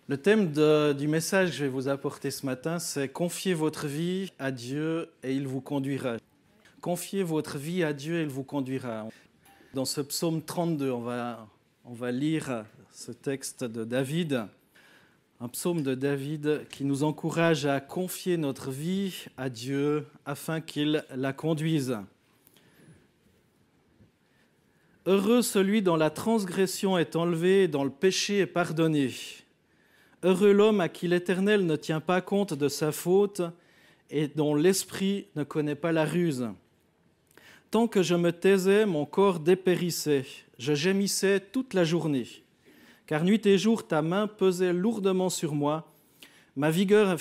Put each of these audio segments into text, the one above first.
Le thème du message que je vais vous apporter ce matin, c'est « Confiez votre vie à Dieu et il vous conduira ». Confiez votre vie à Dieu et il vous conduira. Dans ce psaume 32, on va lire ce texte de David, un psaume de David qui nous encourage à confier notre vie à Dieu afin qu'il la conduise. Heureux celui dont la transgression est enlevée et dont le péché est pardonné. Heureux l'homme à qui l'Éternel ne tient pas compte de sa faute et dont l'esprit ne connaît pas la ruse. Tant que je me taisais, mon corps dépérissait, je gémissais toute la journée. Car nuit et jour, ta main pesait lourdement sur moi, ma vigueur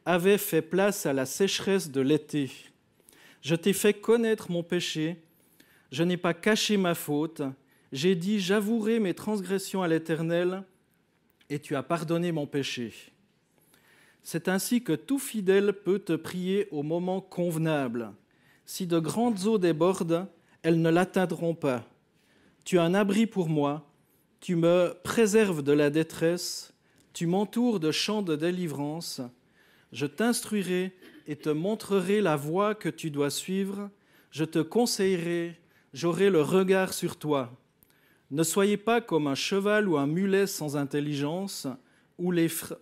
avait fait place à la sécheresse de l'été. Je t'ai fait connaître mon péché, je n'ai pas caché ma faute, j'ai dit, j'avouerai mes transgressions à l'Éternel, et tu as pardonné mon péché. C'est ainsi que tout fidèle peut te prier au moment convenable. Si de grandes eaux débordent, elles ne l'atteindront pas. Tu as un abri pour moi, tu me préserves de la détresse, tu m'entoures de chants de délivrance. Je t'instruirai et te montrerai la voie que tu dois suivre. Je te conseillerai, j'aurai le regard sur toi. Ne soyez pas comme un cheval ou un mulet sans intelligence, où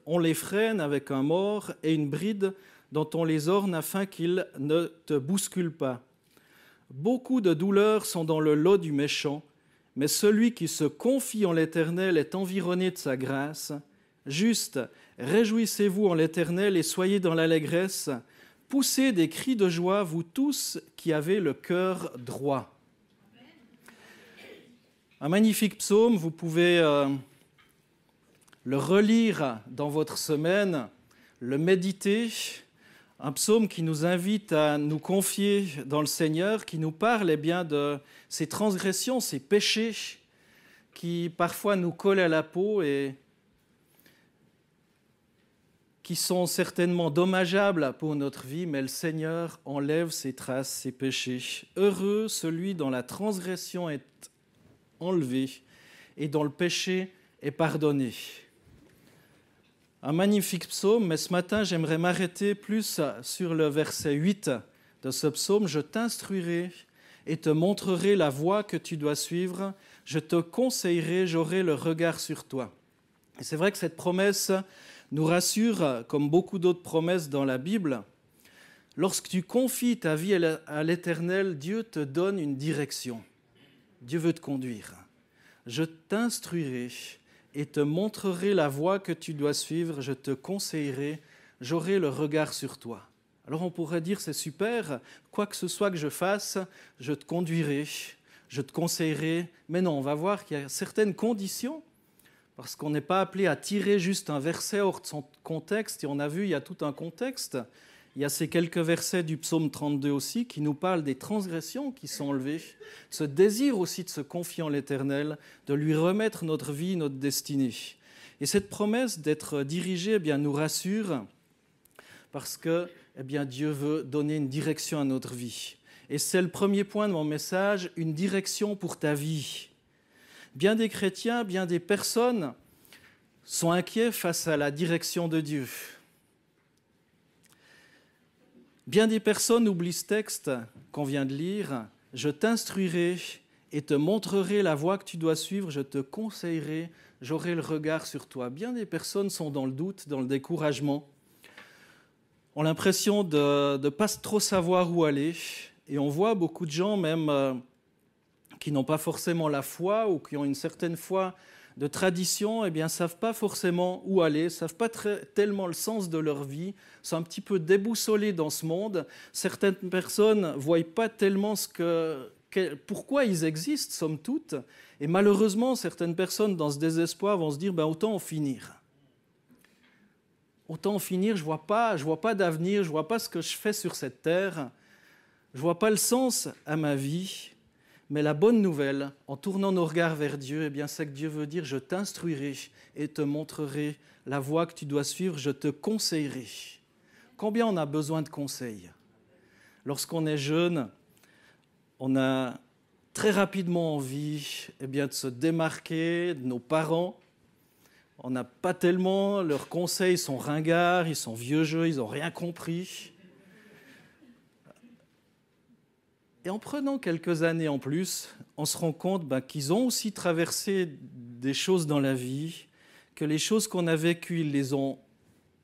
on les freine avec un mors et une bride dont on les orne afin qu'ils ne te bousculent pas. Beaucoup de douleurs sont dans le lot du méchant, mais celui qui se confie en l'Éternel est environné de sa grâce. Juste, réjouissez-vous en l'Éternel et soyez dans l'allégresse. Poussez des cris de joie, vous tous qui avez le cœur droit. Un magnifique psaume, vous pouvez le relire dans votre semaine, le méditer. Un psaume qui nous invite à nous confier dans le Seigneur, qui nous parle de ces transgressions, ces péchés qui parfois nous collent à la peau et qui sont certainement dommageables pour notre vie, mais le Seigneur enlève ces traces, ces péchés. Heureux celui dont la transgression est enlevé et dont le péché est pardonné. Un magnifique psaume, mais ce matin, j'aimerais m'arrêter plus sur le verset 8 de ce psaume. Je t'instruirai et te montrerai la voie que tu dois suivre. Je te conseillerai, j'aurai le regard sur toi. Et c'est vrai que cette promesse nous rassure, comme beaucoup d'autres promesses dans la Bible. Lorsque tu confies ta vie à l'Éternel, Dieu te donne une direction. Dieu veut te conduire. Je t'instruirai et te montrerai la voie que tu dois suivre. Je te conseillerai, j'aurai le regard sur toi. Alors on pourrait dire, c'est super, quoi que ce soit que je fasse, je te conduirai, je te conseillerai. Mais non, on va voir qu'il y a certaines conditions, parce qu'on n'est pas appelé à tirer juste un verset hors de son contexte. Et on a vu, il y a tout un contexte. Il y a ces quelques versets du psaume 32 aussi qui nous parlent des transgressions qui sont enlevées, ce désir aussi de se confier en l'Éternel, de lui remettre notre vie, notre destinée. Et cette promesse d'être dirigé nous rassure parce que Dieu veut donner une direction à notre vie. Et c'est le premier point de mon message, une direction pour ta vie. Bien des chrétiens, bien des personnes sont inquiets face à la direction de Dieu. Bien des personnes oublient ce texte qu'on vient de lire. Je t'instruirai et te montrerai la voie que tu dois suivre. Je te conseillerai, j'aurai le regard sur toi. Bien des personnes sont dans le doute, dans le découragement, ont l'impression de ne pas trop savoir où aller. Et on voit beaucoup de gens même qui n'ont pas forcément la foi ou qui ont une certaine foi de tradition, ne savent pas forcément où aller, ne savent pas tellement le sens de leur vie, sont un petit peu déboussolés dans ce monde. Certaines personnes ne voient pas tellement pourquoi ils existent, somme toute. Et malheureusement, certaines personnes, dans ce désespoir, vont se dire autant en finir. Autant en finir, je ne vois pas d'avenir, je ne vois pas ce que je fais sur cette terre, je ne vois pas le sens à ma vie. Mais la bonne nouvelle, en tournant nos regards vers Dieu, c'est que Dieu veut dire « Je t'instruirai et te montrerai la voie que tu dois suivre, je te conseillerai. » Combien on a besoin de conseils? Lorsqu'on est jeune, on a très rapidement envie de se démarquer de nos parents. On n'a pas tellement, leurs conseils sont ringards, ils sont vieux jeux, ils n'ont rien compris. Et en prenant quelques années en plus, on se rend compte qu'ils ont aussi traversé des choses dans la vie, que les choses qu'on a vécues, ils les ont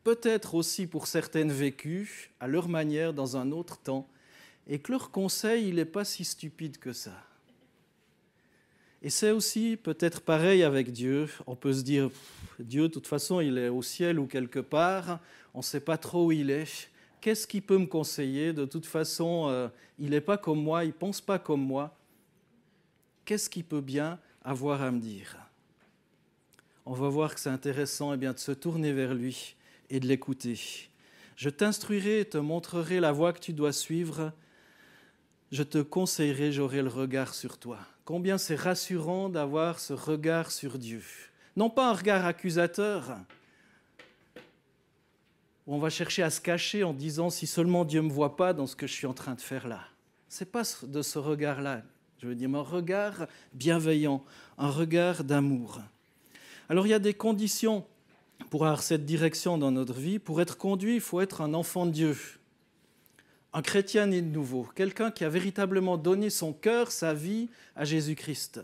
peut-être aussi pour certaines vécues, à leur manière, dans un autre temps, et que leur conseil, il n'est pas si stupide que ça. Et c'est aussi peut-être pareil avec Dieu. On peut se dire, Dieu, de toute façon, il est au ciel ou quelque part, on ne sait pas trop où il est. Qu'est-ce qu'il peut me conseiller? De toute façon, il n'est pas comme moi, il ne pense pas comme moi. Qu'est-ce qu'il peut bien avoir à me dire? On va voir que c'est intéressant de se tourner vers lui et de l'écouter. Je t'instruirai et te montrerai la voie que tu dois suivre. Je te conseillerai, j'aurai le regard sur toi. Combien c'est rassurant d'avoir ce regard sur Dieu. Non pas un regard accusateur, où on va chercher à se cacher en disant si seulement Dieu ne me voit pas dans ce que je suis en train de faire là. Ce n'est pas de ce regard-là, je veux dire, mais un regard bienveillant, un regard d'amour. Alors il y a des conditions pour avoir cette direction dans notre vie. Pour être conduit, il faut être un enfant de Dieu, un chrétien né de nouveau, quelqu'un qui a véritablement donné son cœur, sa vie à Jésus-Christ.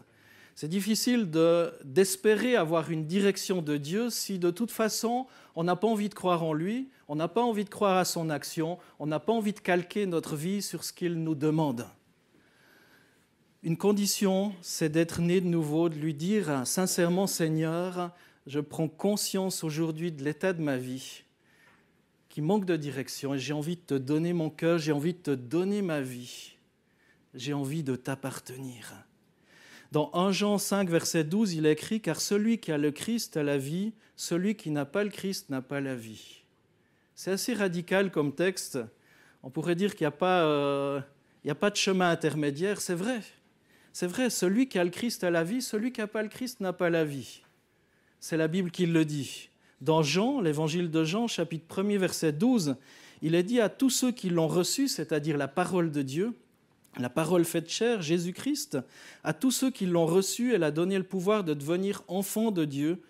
C'est difficile d'espérer avoir une direction de Dieu si de toute façon on n'a pas envie de croire en lui, on n'a pas envie de croire à son action, on n'a pas envie de calquer notre vie sur ce qu'il nous demande. Une condition, c'est d'être né de nouveau, de lui dire sincèrement, Seigneur, je prends conscience aujourd'hui de l'état de ma vie qui manque de direction et j'ai envie de te donner mon cœur, j'ai envie de te donner ma vie, j'ai envie de t'appartenir. Dans 1 Jean 5, verset 12, il est écrit « Car celui qui a le Christ a la vie, celui qui n'a pas le Christ n'a pas la vie. » C'est assez radical comme texte. On pourrait dire qu'il n'y a pas de chemin intermédiaire. C'est vrai. C'est vrai, celui qui a le Christ a la vie, celui qui n'a pas le Christ n'a pas la vie. C'est la Bible qui le dit. Dans Jean, l'évangile de Jean, chapitre 1er, verset 12, il est dit à tous ceux qui l'ont reçu, c'est-à-dire la parole de Dieu, la parole faite chair, Jésus-Christ, à tous ceux qui l'ont reçu, elle a donné le pouvoir de devenir enfants de Dieu,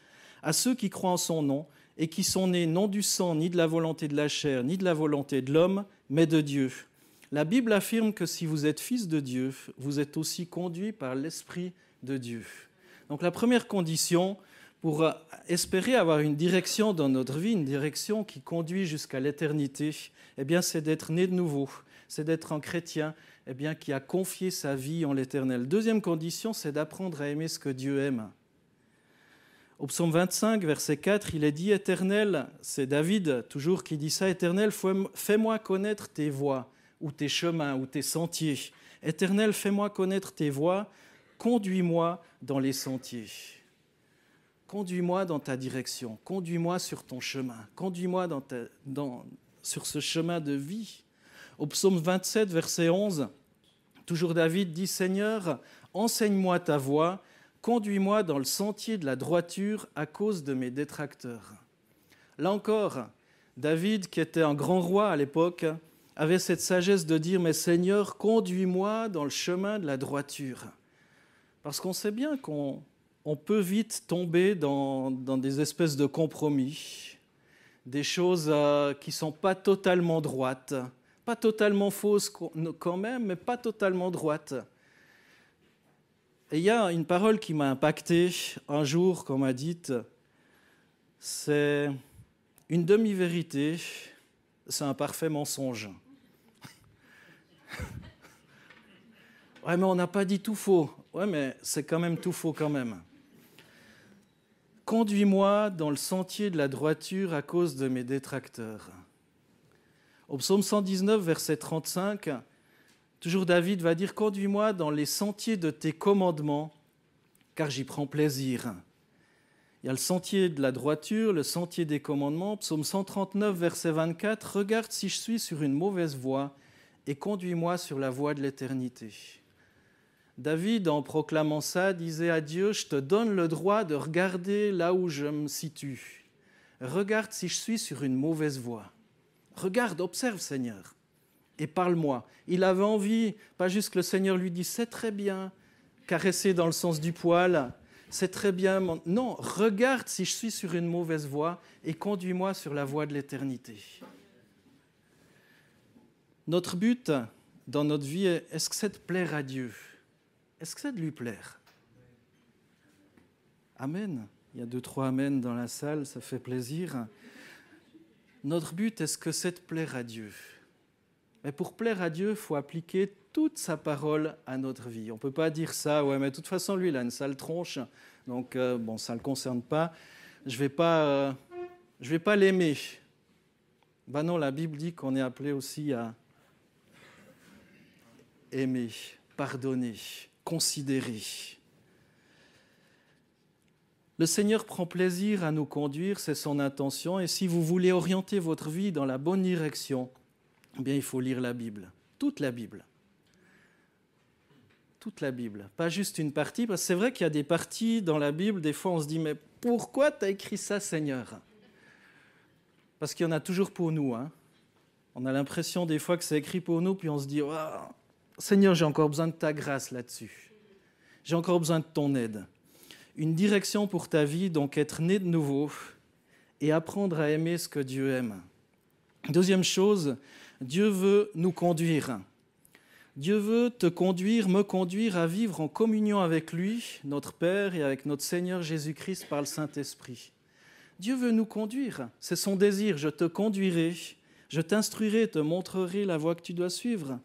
à ceux qui croient en son nom et qui sont nés non du sang, ni de la volonté de la chair, ni de la volonté de l'homme, mais de Dieu. La Bible affirme que si vous êtes fils de Dieu, vous êtes aussi conduit par l'Esprit de Dieu. Donc la première condition pour espérer avoir une direction dans notre vie, une direction qui conduit jusqu'à l'éternité, c'est d'être né de nouveau, c'est d'être un chrétien qui a confié sa vie en l'Éternel. Deuxième condition, c'est d'apprendre à aimer ce que Dieu aime. Au psaume 25, verset 4, il est dit « Éternel », c'est David toujours qui dit ça, « Éternel, fais-moi connaître tes voies, ou tes chemins, ou tes sentiers. Éternel, fais-moi connaître tes voies, conduis-moi dans les sentiers. » Conduis-moi dans ta direction, conduis-moi sur ton chemin, conduis-moi sur ce chemin de vie. Au psaume 27, verset 11, toujours David dit « Seigneur, enseigne-moi ta voie, conduis-moi dans le sentier de la droiture à cause de mes détracteurs. » Là encore, David, qui était un grand roi à l'époque, avait cette sagesse de dire « Mais Seigneur, conduis-moi dans le chemin de la droiture. » Parce qu'on sait bien qu'on peut vite tomber dans des espèces de compromis, des choses qui ne sont pas totalement droites, pas totalement fausses quand même, mais pas totalement droites. Et il y a une parole qui m'a impacté un jour, qu'on m'a dite, c'est une demi-vérité, c'est un parfait mensonge. Ouais, mais on n'a pas dit tout faux. Ouais, mais c'est quand même tout faux quand même. Conduis-moi dans le sentier de la droiture à cause de mes détracteurs. Au psaume 119, verset 35, toujours David va dire « Conduis-moi dans les sentiers de tes commandements, car j'y prends plaisir. » Il y a le sentier de la droiture, le sentier des commandements. Psaume 139, verset 24, « Regarde si je suis sur une mauvaise voie et conduis-moi sur la voie de l'éternité. » David, en proclamant ça, disait à Dieu « Je te donne le droit de regarder là où je me situe. Regarde si je suis sur une mauvaise voie. Regarde, observe, Seigneur, et parle-moi. » Il avait envie, pas juste que le Seigneur lui dise « C'est très bien, caresser dans le sens du poil, c'est très bien. Non, regarde si je suis sur une mauvaise voie et conduis-moi sur la voie de l'éternité. Notre but dans notre vie, est-ce que c'est de plaire à Dieu? Est-ce que c'est de lui plaire? Amen. Il y a 2-3 amen dans la salle, ça fait plaisir. Notre but, est-ce que c'est de plaire à Dieu? Mais pour plaire à Dieu, il faut appliquer toute sa parole à notre vie. On ne peut pas dire ça, ouais, mais de toute façon, lui, il a une sale tronche, donc bon, ça ne le concerne pas. Je vais pas l'aimer. Ben non, la Bible dit qu'on est appelé aussi à aimer, pardonner, considérer. Le Seigneur prend plaisir à nous conduire, c'est son intention, et si vous voulez orienter votre vie dans la bonne direction, eh bien, il faut lire la Bible, toute la Bible. Toute la Bible, pas juste une partie, parce que c'est vrai qu'il y a des parties dans la Bible, des fois on se dit « mais pourquoi tu as écrit ça, Seigneur ?» Parce qu'il y en a toujours pour nous. Hein. On a l'impression des fois que c'est écrit pour nous, puis on se dit oh, « Seigneur, j'ai encore besoin de ta grâce là-dessus. J'ai encore besoin de ton aide. » Une direction pour ta vie, donc être né de nouveau et apprendre à aimer ce que Dieu aime. Deuxième chose, Dieu veut nous conduire. Dieu veut te conduire, me conduire à vivre en communion avec lui, notre Père, et avec notre Seigneur Jésus-Christ par le Saint-Esprit. Dieu veut nous conduire, c'est son désir. Je te conduirai, je t'instruirai, te montrerai la voie que tu dois suivre.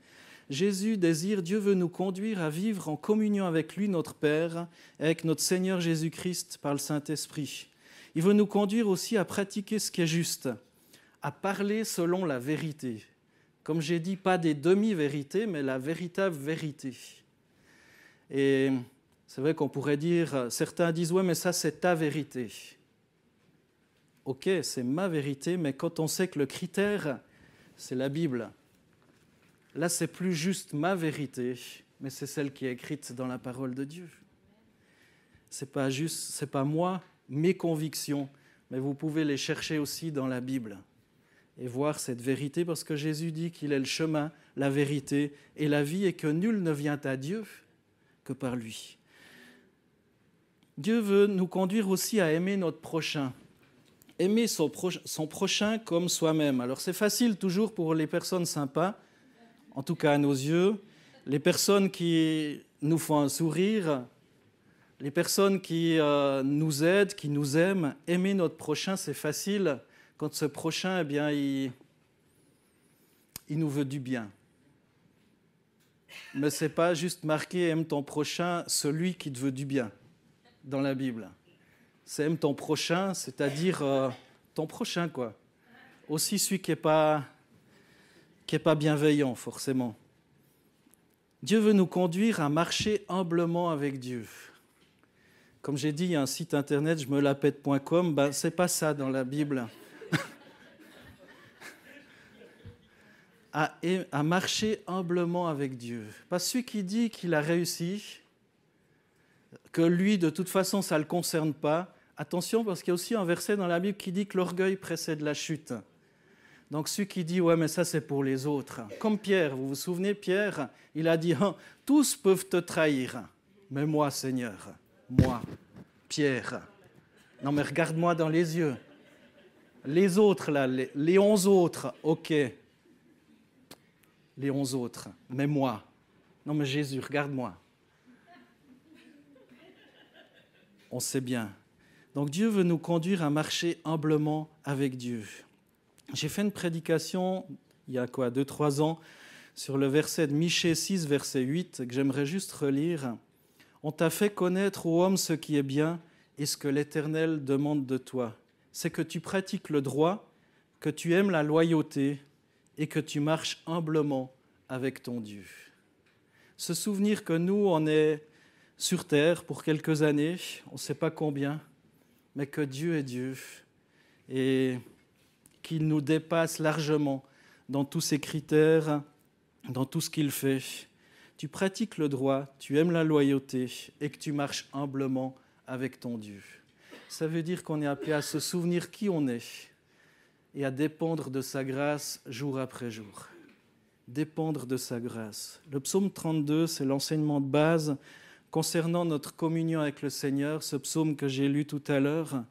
Jésus désire, Dieu veut nous conduire à vivre en communion avec lui, notre Père, et avec notre Seigneur Jésus-Christ par le Saint-Esprit. Il veut nous conduire aussi à pratiquer ce qui est juste, à parler selon la vérité. Comme j'ai dit, pas des demi-vérités, mais la véritable vérité. Et c'est vrai qu'on pourrait dire, certains disent « ouais, mais ça c'est ta vérité ». Ok, c'est ma vérité, mais quand on sait que le critère, c'est la Bible, là, c'est plus juste ma vérité, mais c'est celle qui est écrite dans la parole de Dieu. C'est pas moi, mes convictions, mais vous pouvez les chercher aussi dans la Bible et voir cette vérité, parce que Jésus dit qu'il est le chemin, la vérité et la vie, et que nul ne vient à Dieu que par lui. Dieu veut nous conduire aussi à aimer notre prochain. Aimer son prochain comme soi-même. Alors c'est facile toujours pour les personnes sympas, en tout cas à nos yeux, les personnes qui nous font un sourire, les personnes qui nous aident, qui nous aiment. Aimer notre prochain, c'est facile quand ce prochain, eh bien, il nous veut du bien. Mais ce n'est pas juste marqué « aime ton prochain, celui qui te veut du bien » dans la Bible. C'est « aime ton prochain », c'est-à-dire ton prochain, quoi. Aussi celui qui n'est pas bienveillant, forcément. Dieu veut nous conduire à marcher humblement avec Dieu. Comme j'ai dit, il y a un site internet, jmelapète.com, ben, ce n'est pas ça dans la Bible. à marcher humblement avec Dieu. Pas celui qui dit qu'il a réussi, que lui, de toute façon, ça ne le concerne pas. Attention, parce qu'il y a aussi un verset dans la Bible qui dit que l'orgueil précède la chute. Donc celui qui dit « ouais, mais ça c'est pour les autres ». Comme Pierre, vous vous souvenez, Pierre, il a dit « tous peuvent te trahir, mais moi, Seigneur, moi, Pierre, non mais regarde-moi dans les yeux. Les autres, là, les 11 autres, ok. Les 11 autres, mais moi. Non mais Jésus, regarde-moi. » On sait bien. Donc Dieu veut nous conduire à marcher humblement avec Dieu. J'ai fait une prédication, il y a 2-3 ans, sur le verset de Michée 6, verset 8, que j'aimerais juste relire. « On t'a fait connaître, ô homme, ce qui est bien et ce que l'Éternel demande de toi. C'est que tu pratiques le droit, que tu aimes la loyauté et que tu marches humblement avec ton Dieu. » Se souvenir que nous, on est sur terre pour quelques années, on ne sait pas combien, mais que Dieu est Dieu et qu'il nous dépasse largement dans tous ses critères, dans tout ce qu'il fait. Tu pratiques le droit, tu aimes la loyauté et que tu marches humblement avec ton Dieu. Ça veut dire qu'on est appelé à se souvenir qui on est et à dépendre de sa grâce jour après jour. Dépendre de sa grâce. Le psaume 32, c'est l'enseignement de base concernant notre communion avec le Seigneur, ce psaume que j'ai lu tout à l'heure,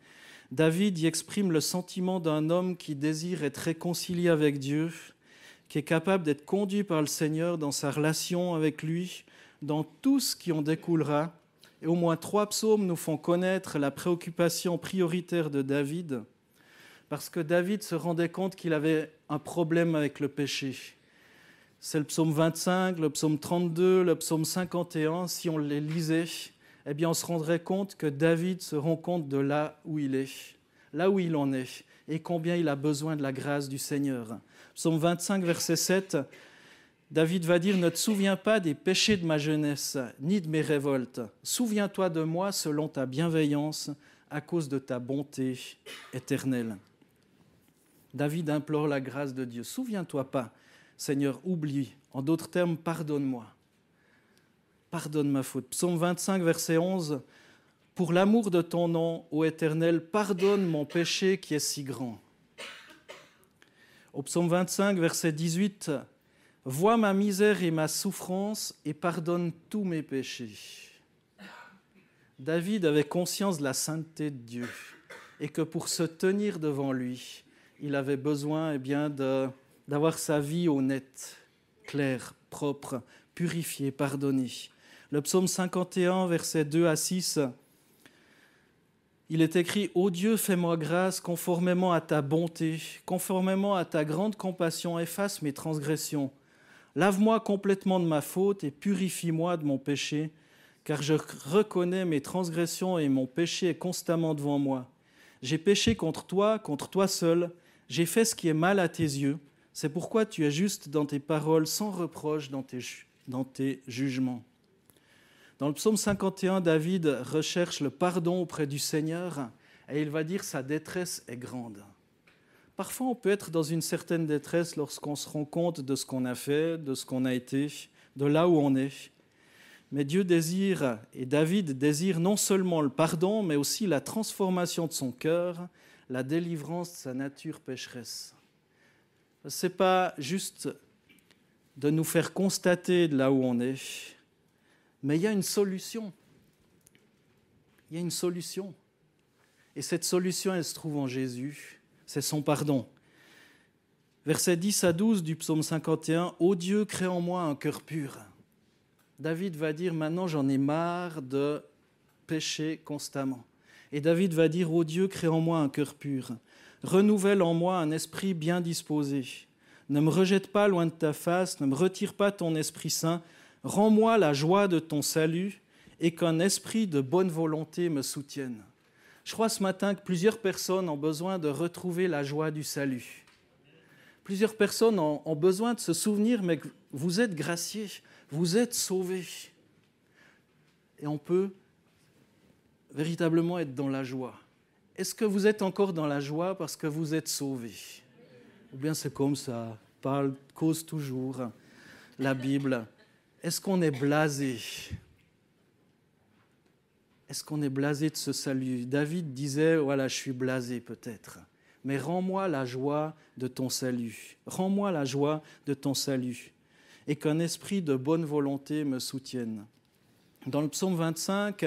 David y exprime le sentiment d'un homme qui désire être réconcilié avec Dieu, qui est capable d'être conduit par le Seigneur dans sa relation avec lui, dans tout ce qui en découlera. Et au moins 3 psaumes nous font connaître la préoccupation prioritaire de David, parce que David se rendait compte qu'il avait un problème avec le péché. C'est le psaume 25, le psaume 32, le psaume 51. Si on les lisait, eh bien on se rendrait compte que David se rend compte de là où il est, là où il en est, et combien il a besoin de la grâce du Seigneur. Psaume 25, verset 7, David va dire « Ne te souviens pas des péchés de ma jeunesse, ni de mes révoltes. Souviens-toi de moi selon ta bienveillance, à cause de ta bonté éternelle. » David implore la grâce de Dieu. « Souviens-toi pas, Seigneur, oublie. En d'autres termes, pardonne-moi. Pardonne ma faute. » Psaume 25, verset 11, « Pour l'amour de ton nom, ô Éternel, pardonne mon péché qui est si grand. » Au psaume 25, verset 18, « Vois ma misère et ma souffrance et pardonne tous mes péchés. » David avait conscience de la sainteté de Dieu et que pour se tenir devant lui, il avait besoin d'avoir sa vie honnête, claire, propre, purifiée, pardonnée. Le psaume 51, versets 2 à 6, il est écrit « Ô Dieu, fais-moi grâce conformément à ta bonté, conformément à ta grande compassion, efface mes transgressions. Lave-moi complètement de ma faute et purifie-moi de mon péché, car je reconnais mes transgressions et mon péché est constamment devant moi. J'ai péché contre toi seul, j'ai fait ce qui est mal à tes yeux. C'est pourquoi tu es juste dans tes paroles, sans reproche dans tes jugements. » Dans le psaume 51, David recherche le pardon auprès du Seigneur et il va dire « sa détresse est grande ». Parfois, on peut être dans une certaine détresse lorsqu'on se rend compte de ce qu'on a fait, de ce qu'on a été, de là où on est. Mais Dieu désire, et David désire non seulement le pardon, mais aussi la transformation de son cœur, la délivrance de sa nature pécheresse. Ce n'est pas juste de nous faire constater de là où on est, mais il y a une solution. Il y a une solution. Et cette solution, elle se trouve en Jésus. C'est son pardon. Versets 10 à 12 du psaume 51, « Ô Dieu, crée en moi un cœur pur. » David va dire, maintenant j'en ai marre de pécher constamment. Et David va dire, « Ô Dieu, crée en moi un cœur pur. Renouvelle en moi un esprit bien disposé. Ne me rejette pas loin de ta face, ne me retire pas ton Esprit Saint. Rends-moi la joie de ton salut et qu'un esprit de bonne volonté me soutienne. » Je crois ce matin que plusieurs personnes ont besoin de retrouver la joie du salut. Plusieurs personnes ont besoin de se souvenir, mais que vous êtes graciés, vous êtes sauvés. Et on peut véritablement être dans la joie. Est-ce que vous êtes encore dans la joie parce que vous êtes sauvés? Ou bien c'est comme ça, parle, cause toujours la Bible. Est-ce qu'on est blasé? Est-ce qu'on est blasé de ce salut? David disait, voilà, je suis blasé peut-être, mais rends-moi la joie de ton salut. Rends-moi la joie de ton salut et qu'un esprit de bonne volonté me soutienne. Dans le psaume 25,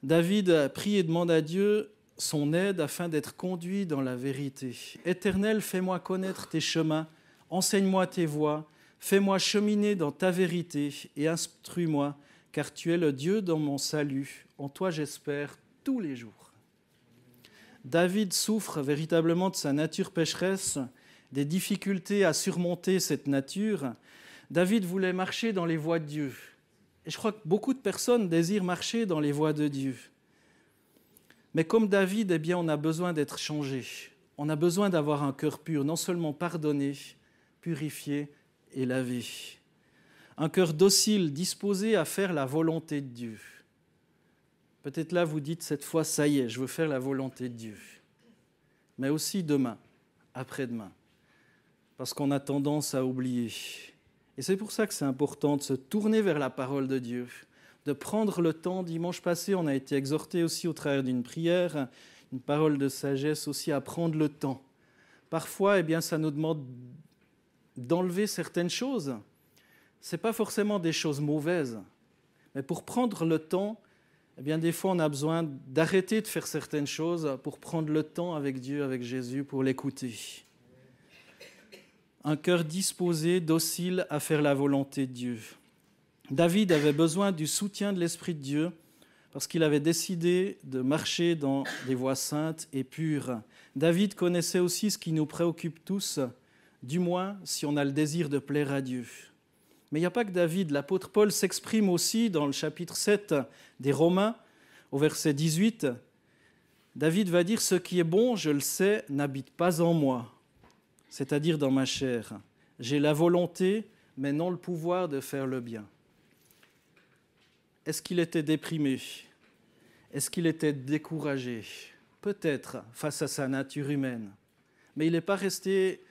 David prie et demande à Dieu son aide afin d'être conduit dans la vérité. « Éternel, fais-moi connaître tes chemins, enseigne-moi tes voies, fais-moi cheminer dans ta vérité et instruis-moi, car tu es le Dieu dans mon salut. En toi j'espère tous les jours. » David souffre véritablement de sa nature pécheresse, des difficultés à surmonter cette nature. David voulait marcher dans les voies de Dieu. Et je crois que beaucoup de personnes désirent marcher dans les voies de Dieu. Mais comme David, eh bien, on a besoin d'être changé. On a besoin d'avoir un cœur pur, non seulement pardonné, purifié et lavé. Un cœur docile, disposé à faire la volonté de Dieu. Peut-être là, vous dites cette fois, ça y est, je veux faire la volonté de Dieu. Mais aussi demain, après-demain, parce qu'on a tendance à oublier. Et c'est pour ça que c'est important de se tourner vers la parole de Dieu, de prendre le temps. Dimanche passé, on a été exhortés aussi au travers d'une prière, une parole de sagesse aussi, à prendre le temps. Parfois, eh bien, ça nous demande d'enlever certaines choses. Ce n'est pas forcément des choses mauvaises, Mais pour prendre le temps, eh bien, des fois, on a besoin d'arrêter de faire certaines choses pour prendre le temps avec Dieu, avec Jésus, pour l'écouter. Un cœur disposé, docile à faire la volonté de Dieu. David avait besoin du soutien de l'Esprit de Dieu parce qu'il avait décidé de marcher dans des voies saintes et pures. David connaissait aussi ce qui nous préoccupe tous, du moins si on a le désir de plaire à Dieu. Mais il n'y a pas que David. L'apôtre Paul s'exprime aussi dans le chapitre 7 des Romains, au verset 18. David va dire « Ce qui est bon, je le sais, n'habite pas en moi, c'est-à-dire dans ma chair. J'ai la volonté, mais non le pouvoir de faire le bien. » Est-ce qu'il était déprimé? Est-ce qu'il était découragé? Peut-être face à sa nature humaine. Mais il n'est pas resté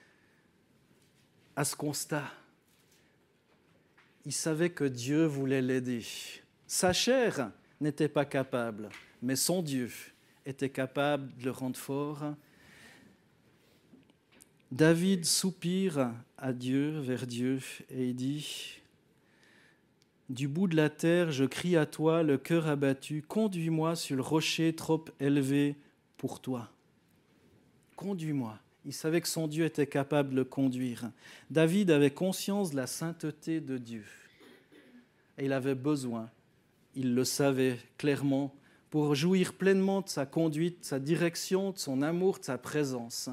à ce constat. Il savait que Dieu voulait l'aider. Sa chair n'était pas capable, mais son Dieu était capable de le rendre fort. David soupire à Dieu, vers Dieu, et il dit « Du bout de la terre, je crie à toi, le cœur abattu, conduis-moi sur le rocher trop élevé pour toi. » Conduis-moi. Il savait que son Dieu était capable de le conduire. David avait conscience de la sainteté de Dieu. Et il avait besoin, il le savait clairement, pour jouir pleinement de sa conduite, de sa direction, de son amour, de sa présence,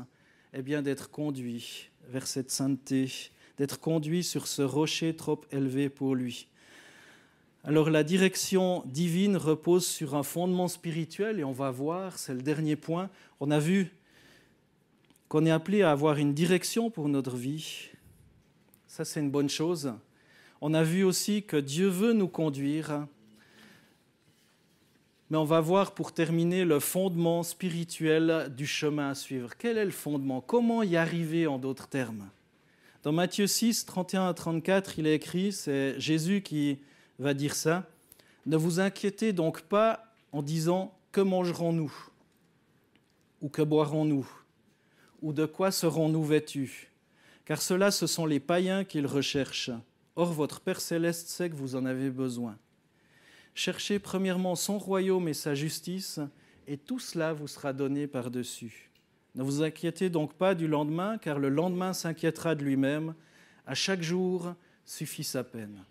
eh bien d'être conduit vers cette sainteté, d'être conduit sur ce rocher trop élevé pour lui. Alors la direction divine repose sur un fondement spirituel et on va voir, c'est le dernier point. On a vu qu'on est appelé à avoir une direction pour notre vie. Ça, c'est une bonne chose. On a vu aussi que Dieu veut nous conduire. Mais on va voir pour terminer le fondement spirituel du chemin à suivre. Quel est le fondement? Comment y arriver en d'autres termes? Dans Matthieu 6, 31 à 34, il est écrit, c'est Jésus qui va dire ça. « Ne vous inquiétez donc pas en disant « Que mangerons-nous » ou « Que boirons-nous » ou « De quoi serons-nous vêtus » car cela, ce sont les païens qui le recherchent. Or, votre Père céleste sait que vous en avez besoin. Cherchez premièrement son royaume et sa justice, et tout cela vous sera donné par-dessus. Ne vous inquiétez donc pas du lendemain, car le lendemain s'inquiétera de lui-même. À chaque jour suffit sa peine.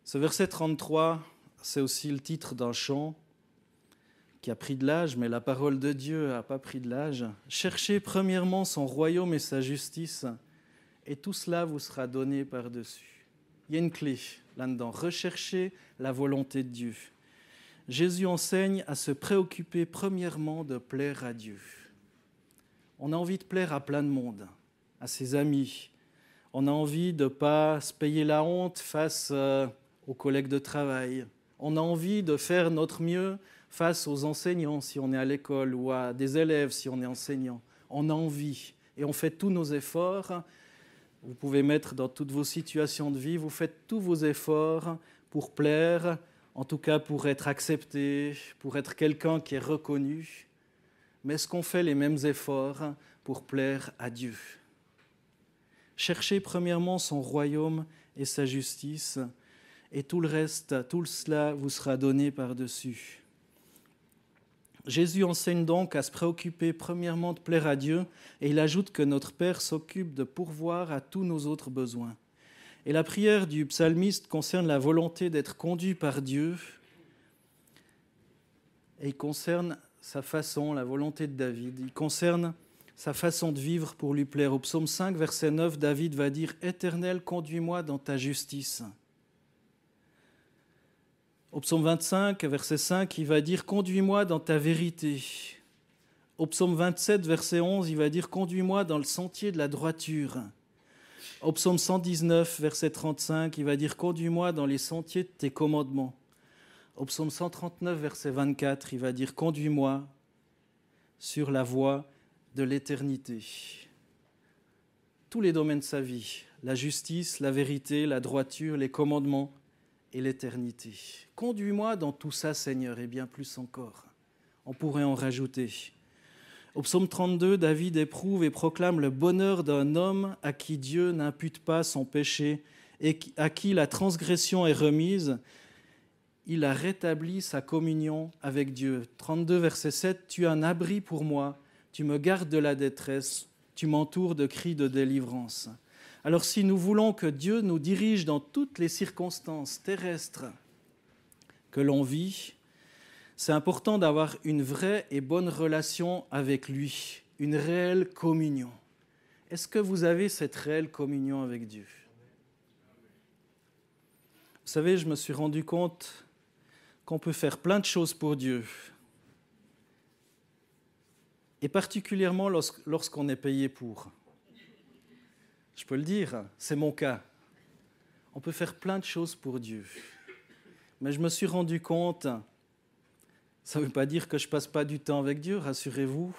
Ce verset 33, c'est aussi le titre d'un chant qui a pris de l'âge, mais la parole de Dieu n'a pas pris de l'âge. Cherchez premièrement son royaume et sa justice, et tout cela vous sera donné par-dessus. Il y a une clé là-dedans. Recherchez la volonté de Dieu. Jésus enseigne à se préoccuper premièrement de plaire à Dieu. On a envie de plaire à plein de monde, à ses amis. On a envie de ne pas se payer la honte face aux collègues de travail. On a envie de faire notre mieux face aux enseignants si on est à l'école ou à des élèves si on est enseignant. On a envie et on fait tous nos efforts. Vous pouvez mettre dans toutes vos situations de vie, vous faites tous vos efforts pour plaire, en tout cas pour être accepté, pour être quelqu'un qui est reconnu. Mais est-ce qu'on fait les mêmes efforts pour plaire à Dieu? Cherchez premièrement son royaume et sa justice, et tout le reste, tout cela vous sera donné par-dessus. Jésus enseigne donc à se préoccuper premièrement de plaire à Dieu, et il ajoute que notre Père s'occupe de pourvoir à tous nos autres besoins. Et la prière du psalmiste concerne la volonté d'être conduit par Dieu, et il concerne sa façon, la volonté de David, il concerne sa façon de vivre pour lui plaire. Au psaume 5, verset 9, David va dire « Éternel, conduis-moi dans ta justice ». Au psaume 25, verset 5, il va dire « Conduis-moi dans ta vérité ». Au psaume 27, verset 11, il va dire « Conduis-moi dans le sentier de la droiture ». Au psaume 119, verset 35, il va dire « Conduis-moi dans les sentiers de tes commandements ». Au psaume 139, verset 24, il va dire « Conduis-moi sur la voie de l'éternité ». Tous les domaines de sa vie, la justice, la vérité, la droiture, les commandements et l'éternité. Conduis-moi dans tout ça, Seigneur, et bien plus encore. On pourrait en rajouter. Au psaume 32, David éprouve et proclame le bonheur d'un homme à qui Dieu n'impute pas son péché et à qui la transgression est remise, il a rétabli sa communion avec Dieu. 32, verset 7, « Tu es un abri pour moi, tu me gardes de la détresse, tu m'entoures de cris de délivrance. » Alors si nous voulons que Dieu nous dirige dans toutes les circonstances terrestres que l'on vit, c'est important d'avoir une vraie et bonne relation avec lui, une réelle communion. Est-ce que vous avez cette réelle communion avec Dieu ? Vous savez, je me suis rendu compte qu'on peut faire plein de choses pour Dieu. Et particulièrement lorsqu'on est payé pour. Je peux le dire, c'est mon cas. On peut faire plein de choses pour Dieu. Mais je me suis rendu compte, ça ne veut pas dire que je ne passe pas du temps avec Dieu, rassurez-vous.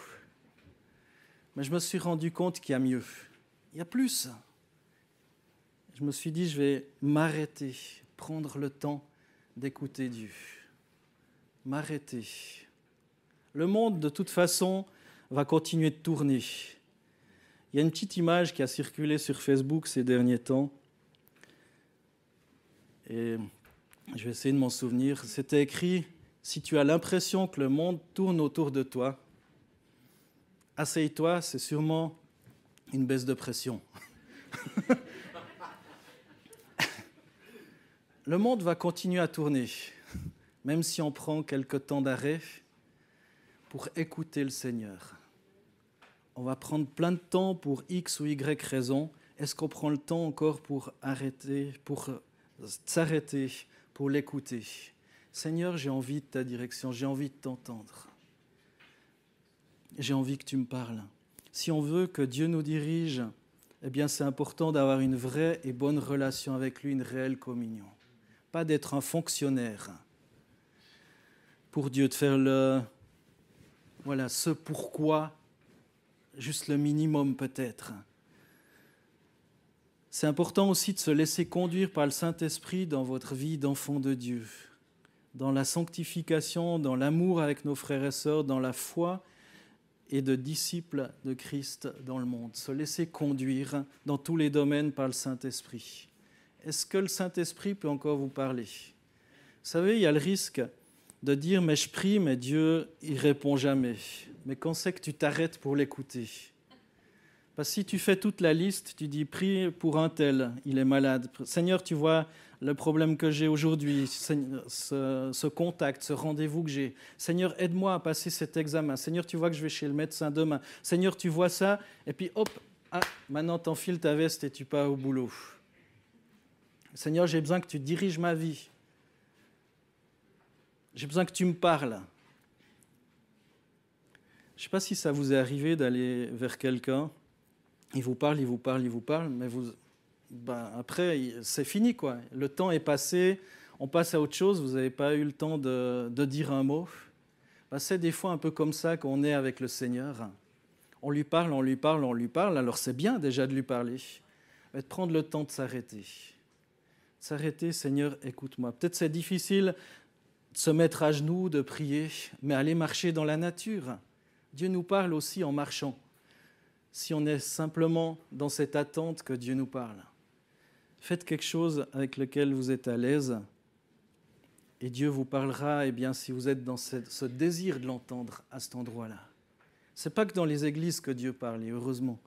Mais je me suis rendu compte qu'il y a mieux. Il y a plus. Je me suis dit, je vais m'arrêter, prendre le temps d'écouter Dieu. M'arrêter. Le monde, de toute façon, va continuer de tourner. Il y a une petite image qui a circulé sur Facebook ces derniers temps. Et je vais essayer de m'en souvenir. C'était écrit « Si tu as l'impression que le monde tourne autour de toi, asseye-toi, c'est sûrement une baisse de pression. » Le monde va continuer à tourner, même si on prend quelque temps d'arrêt pour écouter le Seigneur. On va prendre plein de temps pour X ou Y raison. Est-ce qu'on prend le temps encore pour arrêter, pour s'arrêter, pour l'écouter ? Seigneur, j'ai envie de ta direction, j'ai envie de t'entendre. J'ai envie que tu me parles. Si on veut que Dieu nous dirige, eh bien c'est important d'avoir une vraie et bonne relation avec lui, une réelle communion. Pas d'être un fonctionnaire pour Dieu, de faire ce pourquoi, juste le minimum peut-être. C'est important aussi de se laisser conduire par le Saint-Esprit dans votre vie d'enfant de Dieu, dans la sanctification, dans l'amour avec nos frères et sœurs, dans la foi et de disciples de Christ dans le monde. Se laisser conduire dans tous les domaines par le Saint-Esprit. Est-ce que le Saint-Esprit peut encore vous parler ? Vous savez, il y a le risque de dire « mais je prie, mais Dieu, il ne répond jamais ». Mais quand c'est que tu t'arrêtes pour l'écouter ? Parce que si tu fais toute la liste, tu dis « prie pour un tel, il est malade ». « Seigneur, tu vois le problème que j'ai aujourd'hui, ce contact, ce rendez-vous que j'ai. Seigneur, aide-moi à passer cet examen. Seigneur, tu vois que je vais chez le médecin demain. Seigneur, tu vois ça ». Et puis hop, maintenant t'enfiles ta veste et tu pars au boulot. Seigneur, j'ai besoin que tu diriges ma vie. J'ai besoin que tu me parles. Je ne sais pas si ça vous est arrivé d'aller vers quelqu'un, il vous parle, mais après, c'est fini, quoi. Le temps est passé, on passe à autre chose, vous n'avez pas eu le temps de dire un mot. C'est des fois un peu comme ça qu'on est avec le Seigneur. On lui parle, alors c'est bien déjà de lui parler, mais de prendre le temps de s'arrêter. S'arrêter, Seigneur, écoute-moi. Peut-être c'est difficile de se mettre à genoux, de prier, mais aller marcher dans la nature. Dieu nous parle aussi en marchant, si on est simplement dans cette attente que Dieu nous parle. Faites quelque chose avec lequel vous êtes à l'aise et Dieu vous parlera, si vous êtes dans ce désir de l'entendre à cet endroit-là. Ce n'est pas que dans les églises que Dieu parle, et heureusement.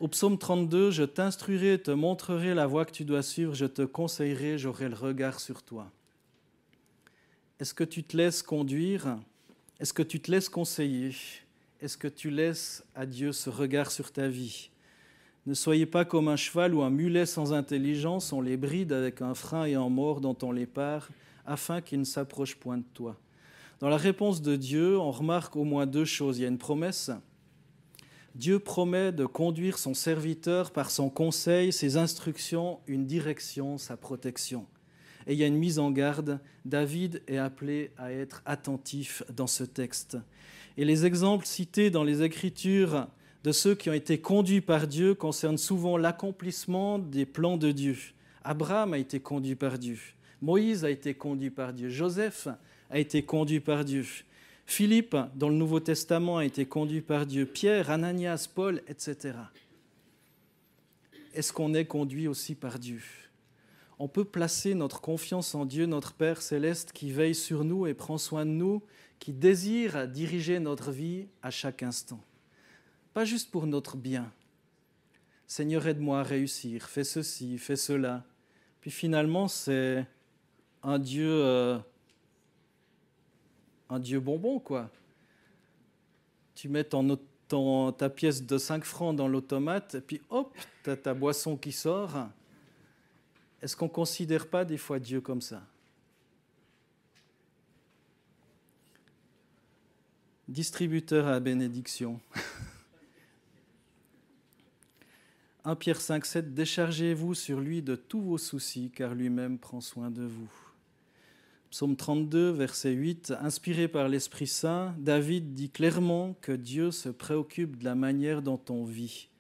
Au psaume 32, « Je t'instruirai, te montrerai la voie que tu dois suivre, je te conseillerai, j'aurai le regard sur toi. » Est-ce que tu te laisses conduire ? Est-ce que tu te laisses conseiller ? Est-ce que tu laisses à Dieu ce regard sur ta vie ? Ne soyez pas comme un cheval ou un mulet sans intelligence, on les bride avec un frein et un mors dont on les pare, afin qu'ils ne s'approchent point de toi. Dans la réponse de Dieu, on remarque au moins deux choses. Il y a une promesse. Dieu promet de conduire son serviteur par son conseil, ses instructions, une direction, sa protection. Et il y a une mise en garde. David est appelé à être attentif dans ce texte. Et les exemples cités dans les Écritures de ceux qui ont été conduits par Dieu concernent souvent l'accomplissement des plans de Dieu. Abraham a été conduit par Dieu. Moïse a été conduit par Dieu. Joseph a été conduit par Dieu. Philippe, dans le Nouveau Testament, a été conduit par Dieu. Pierre, Ananias, Paul, etc. est-ce qu'on est conduit aussi par Dieu? On peut placer notre confiance en Dieu, notre Père céleste, qui veille sur nous et prend soin de nous, qui désire diriger notre vie à chaque instant. Pas juste pour notre bien. Seigneur, aide-moi à réussir, fais ceci, fais cela. Puis finalement, c'est un Dieu bonbon, quoi. Tu mets ta pièce de 5 francs dans l'automate, et puis hop, tu as ta boisson qui sort. Est-ce qu'on ne considère pas des fois Dieu comme ça? Distributeur à bénédiction. 1 Pierre 5, 7, déchargez-vous sur lui de tous vos soucis, car lui-même prend soin de vous. Psaume 32, verset 8, inspiré par l'Esprit Saint, David dit clairement que Dieu se préoccupe de la manière dont on vit.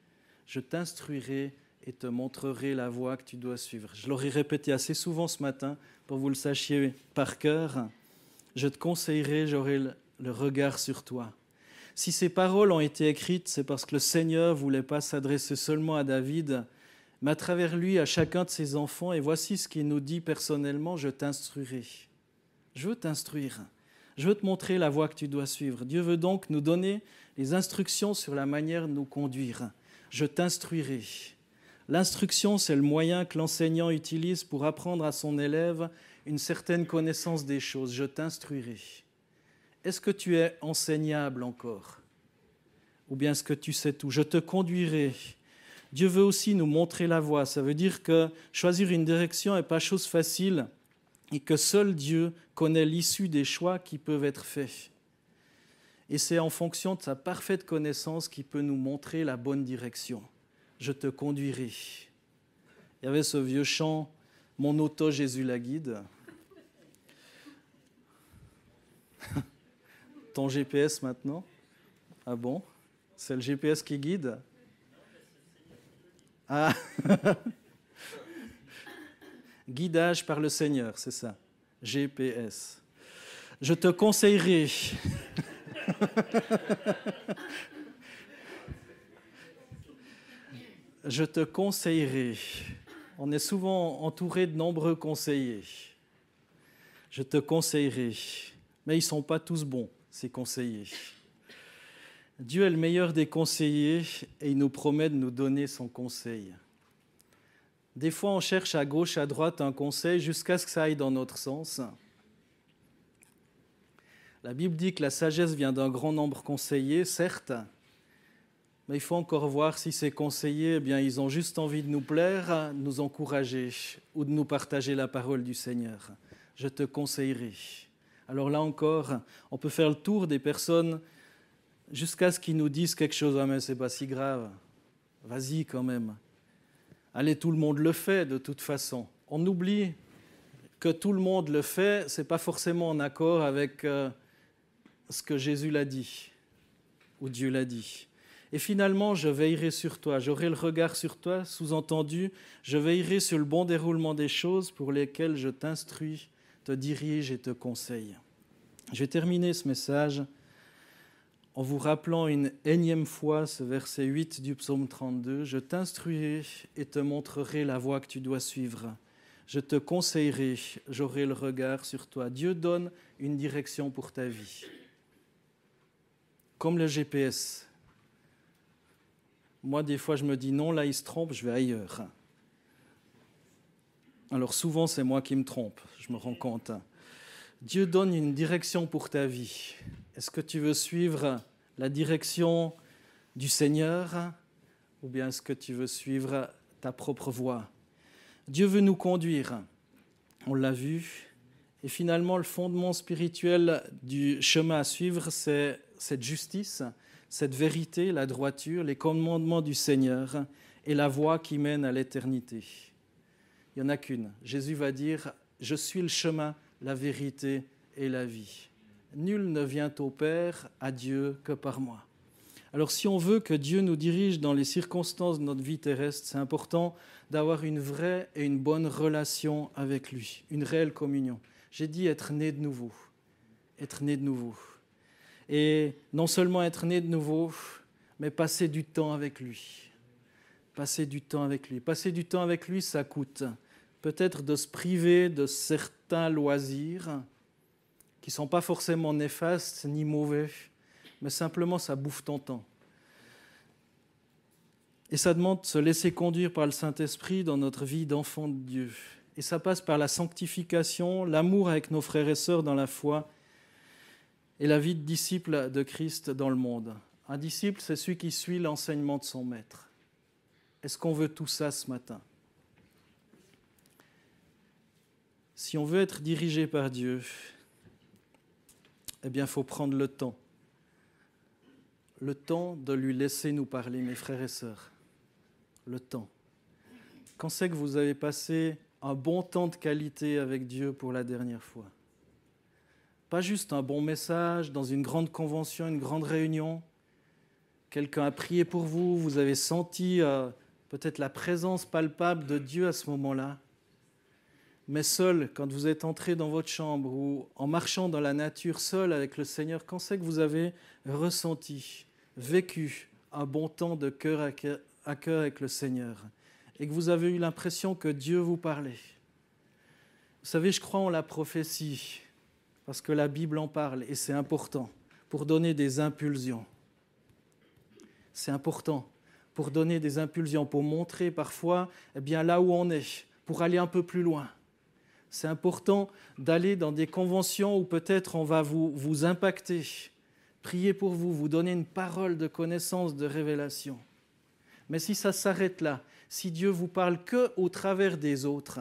Je t'instruirai et te montrerai la voie que tu dois suivre. Je l'aurais répété assez souvent ce matin pour que vous le sachiez par cœur. Je te conseillerai, j'aurai le regard sur toi. Si ces paroles ont été écrites, c'est parce que le Seigneur ne voulait pas s'adresser seulement à David, mais à travers lui, à chacun de ses enfants. Et voici ce qu'il nous dit personnellement, je t'instruirai. Je veux t'instruire. Je veux te montrer la voie que tu dois suivre. Dieu veut donc nous donner les instructions sur la manière de nous conduire. Je t'instruirai. L'instruction, c'est le moyen que l'enseignant utilise pour apprendre à son élève une certaine connaissance des choses. Je t'instruirai. Est-ce que tu es enseignable encore? Ou bien est-ce que tu sais tout? Je te conduirai. Dieu veut aussi nous montrer la voie. Ça veut dire que choisir une direction n'est pas chose facile et que seul Dieu connaît l'issue des choix qui peuvent être faits. Et c'est en fonction de sa parfaite connaissance qu'il peut nous montrer la bonne direction. Je te conduirai. Il y avait ce vieux chant « Mon auto, Jésus la guide ». Ton GPS maintenant? Ah bon? C'est le GPS qui guide? Ah. Guidage par le Seigneur, c'est ça. GPS. Je te conseillerai. Je te conseillerai. On est souvent entouré de nombreux conseillers. Je te conseillerai. Mais ils ne sont pas tous bons, ces conseillers. Dieu est le meilleur des conseillers et il nous promet de nous donner son conseil. Des fois, on cherche à gauche, à droite un conseil jusqu'à ce que ça aille dans notre sens. La Bible dit que la sagesse vient d'un grand nombre de conseillers, certes, mais il faut encore voir si ces conseillers, ils ont juste envie de nous plaire, de nous encourager ou de nous partager la parole du Seigneur. Je te conseillerai. Alors là encore, on peut faire le tour des personnes jusqu'à ce qu'ils nous disent quelque chose. Ah mais c'est pas si grave. Vas-y quand même. Allez, tout le monde le fait de toute façon. On oublie que tout le monde le fait, c'est pas forcément en accord avec ce que Jésus l'a dit ou Dieu l'a dit. Et finalement, je veillerai sur toi, j'aurai le regard sur toi, sous-entendu, je veillerai sur le bon déroulement des choses pour lesquelles je t'instruis, te dirige et te conseille. Je vais terminer ce message en vous rappelant une énième fois ce verset 8 du psaume 32. « Je t'instruirai et te montrerai la voie que tu dois suivre. Je te conseillerai, j'aurai le regard sur toi. » Dieu donne une direction pour ta vie. Comme le GPS. Moi, des fois, je me dis non, là, il se trompe, je vais ailleurs. Alors souvent, c'est moi qui me trompe, je me rends compte. Dieu donne une direction pour ta vie. Est-ce que tu veux suivre la direction du Seigneur ou bien est-ce que tu veux suivre ta propre voie? Dieu veut nous conduire, on l'a vu. Et finalement, le fondement spirituel du chemin à suivre, c'est cette justice, cette vérité, la droiture, les commandements du Seigneur et la voie qui mène à l'éternité. Il n'y en a qu'une. Jésus va dire « Je suis le chemin, la vérité et la vie. Nul ne vient au Père, à Dieu, que par moi. » Alors si on veut que Dieu nous dirige dans les circonstances de notre vie terrestre, c'est important d'avoir une vraie et une bonne relation avec lui, une réelle communion. J'ai dit être né de nouveau, être né de nouveau. Et non seulement être né de nouveau, mais passer du temps avec lui. Passer du temps avec lui. Passer du temps avec lui, ça coûte. Peut-être de se priver de certains loisirs qui ne sont pas forcément néfastes ni mauvais, mais simplement ça bouffe ton temps. Et ça demande de se laisser conduire par le Saint-Esprit dans notre vie d'enfant de Dieu. Et ça passe par la sanctification, l'amour avec nos frères et sœurs dans la foi et la vie de disciple de Christ dans le monde. Un disciple, c'est celui qui suit l'enseignement de son maître. Est-ce qu'on veut tout ça ce matin? Si on veut être dirigé par Dieu, eh bien, il faut prendre le temps. Le temps de lui laisser nous parler, mes frères et sœurs. Le temps. Quand c'est que vous avez passé un bon temps de qualité avec Dieu pour la dernière fois? Pas juste un bon message dans une grande convention, une grande réunion. Quelqu'un a prié pour vous, vous avez senti peut-être la présence palpable de Dieu à ce moment-là. Mais seul, quand vous êtes entré dans votre chambre ou en marchant dans la nature seul avec le Seigneur, quand c'est que vous avez ressenti, vécu un bon temps de cœur à cœur avec le Seigneur et que vous avez eu l'impression que Dieu vous parlait? Vous savez, je crois en la prophétie parce que la Bible en parle et c'est important pour donner des impulsions. C'est important pour donner des impulsions, pour montrer parfois là où on est, pour aller un peu plus loin. C'est important d'aller dans des conventions où peut-être on va vous impacter, prier pour vous, vous donner une parole de connaissance, de révélation. Mais si ça s'arrête là, si Dieu vous parle qu'au travers des autres,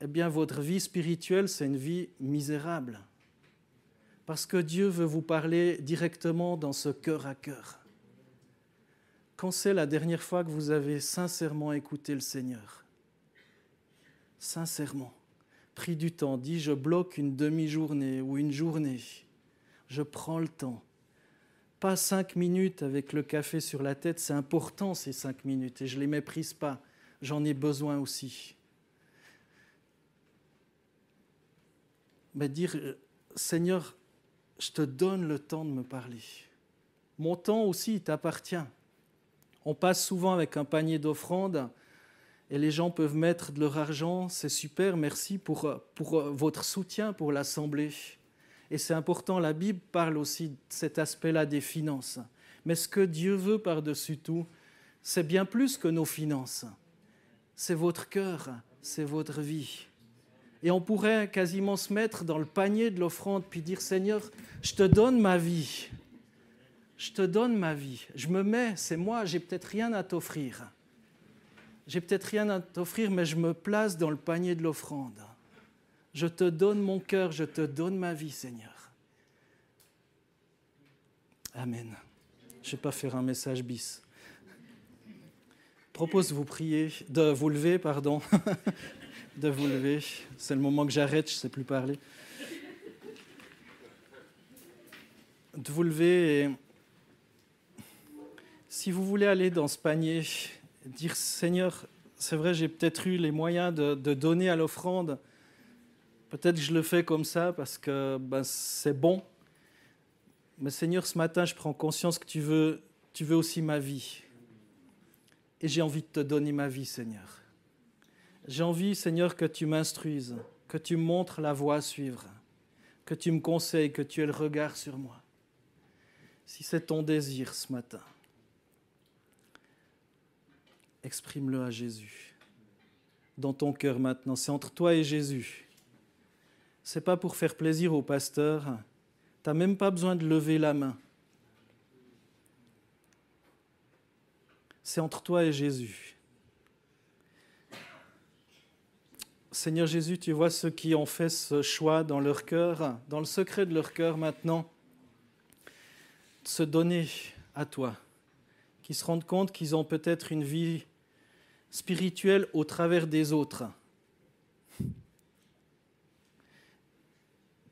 eh bien votre vie spirituelle, c'est une vie misérable. Parce que Dieu veut vous parler directement dans ce cœur à cœur. Quand c'est la dernière fois que vous avez sincèrement écouté le Seigneur? Sincèrement, pris du temps, dit je bloque une demi-journée ou une journée, je prends le temps. Pas 5 minutes avec le café sur la tête, c'est important ces 5 minutes et je ne les méprise pas, j'en ai besoin aussi. Mais dire Seigneur, je te donne le temps de me parler. Mon temps aussi, il t'appartient. On passe souvent avec un panier d'offrandes et les gens peuvent mettre de leur argent. C'est super, merci pour votre soutien pour l'Assemblée. Et c'est important, la Bible parle aussi de cet aspect-là des finances. Mais ce que Dieu veut par-dessus tout, c'est bien plus que nos finances. C'est votre cœur, c'est votre vie. Et on pourrait quasiment se mettre dans le panier de l'offrande puis dire « Seigneur, je te donne ma vie. Je te donne ma vie. Je me mets, c'est moi, j'ai peut-être rien à t'offrir. J'ai peut-être rien à t'offrir, mais je me place dans le panier de l'offrande. Je te donne mon cœur, je te donne ma vie, Seigneur. » Amen. Je ne vais pas faire un message bis. Je propose de vous prier, de vous lever, pardon. De vous lever. C'est le moment que j'arrête, je ne sais plus parler. De vous lever et si vous voulez aller dans ce panier, dire Seigneur, c'est vrai, j'ai peut-être eu les moyens de donner à l'offrande. Peut-être que je le fais comme ça parce que c'est bon. Mais Seigneur, ce matin, je prends conscience que tu veux aussi ma vie. Et j'ai envie de te donner ma vie, Seigneur. J'ai envie, Seigneur, que tu m'instruises, que tu me montres la voie à suivre, que tu me conseilles, que tu aies le regard sur moi. Si c'est ton désir ce matin, exprime-le à Jésus. Dans ton cœur maintenant, c'est entre toi et Jésus. Ce n'est pas pour faire plaisir au pasteur. Tu n'as même pas besoin de lever la main. C'est entre toi et Jésus. Seigneur Jésus, tu vois ceux qui ont fait ce choix dans leur cœur, dans le secret de leur cœur maintenant, de se donner à toi, qui se rendent compte qu'ils ont peut-être une vie spirituelle au travers des autres.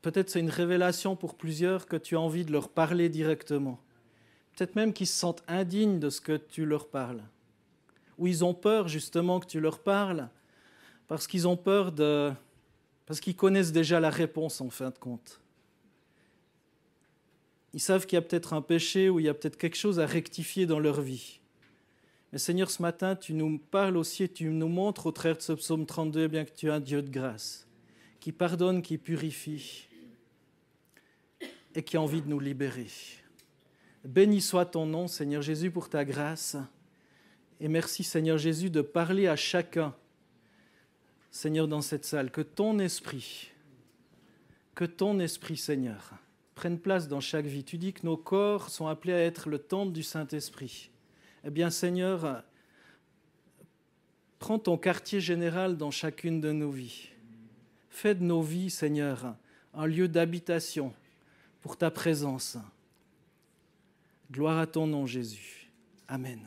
Peut-être c'est une révélation pour plusieurs que tu as envie de leur parler directement. Peut-être même qu'ils se sentent indignes de ce que tu leur parles. Ou ils ont peur justement que tu leur parles parce qu'ils ont peur parce qu'ils connaissent déjà la réponse en fin de compte. Ils savent qu'il y a peut-être un péché ou il y a peut-être quelque chose à rectifier dans leur vie. Mais Seigneur, ce matin, tu nous parles aussi et tu nous montres au travers de ce psaume 32 bien que tu es un Dieu de grâce, qui pardonne, qui purifie et qui a envie de nous libérer. Béni soit ton nom, Seigneur Jésus, pour ta grâce. Et merci, Seigneur Jésus, de parler à chacun, Seigneur, dans cette salle, que ton esprit, Seigneur, prenne place dans chaque vie. Tu dis que nos corps sont appelés à être le temple du Saint-Esprit. Eh bien, Seigneur, prends ton quartier général dans chacune de nos vies. Fais de nos vies, Seigneur, un lieu d'habitation pour ta présence. Gloire à ton nom, Jésus. Amen.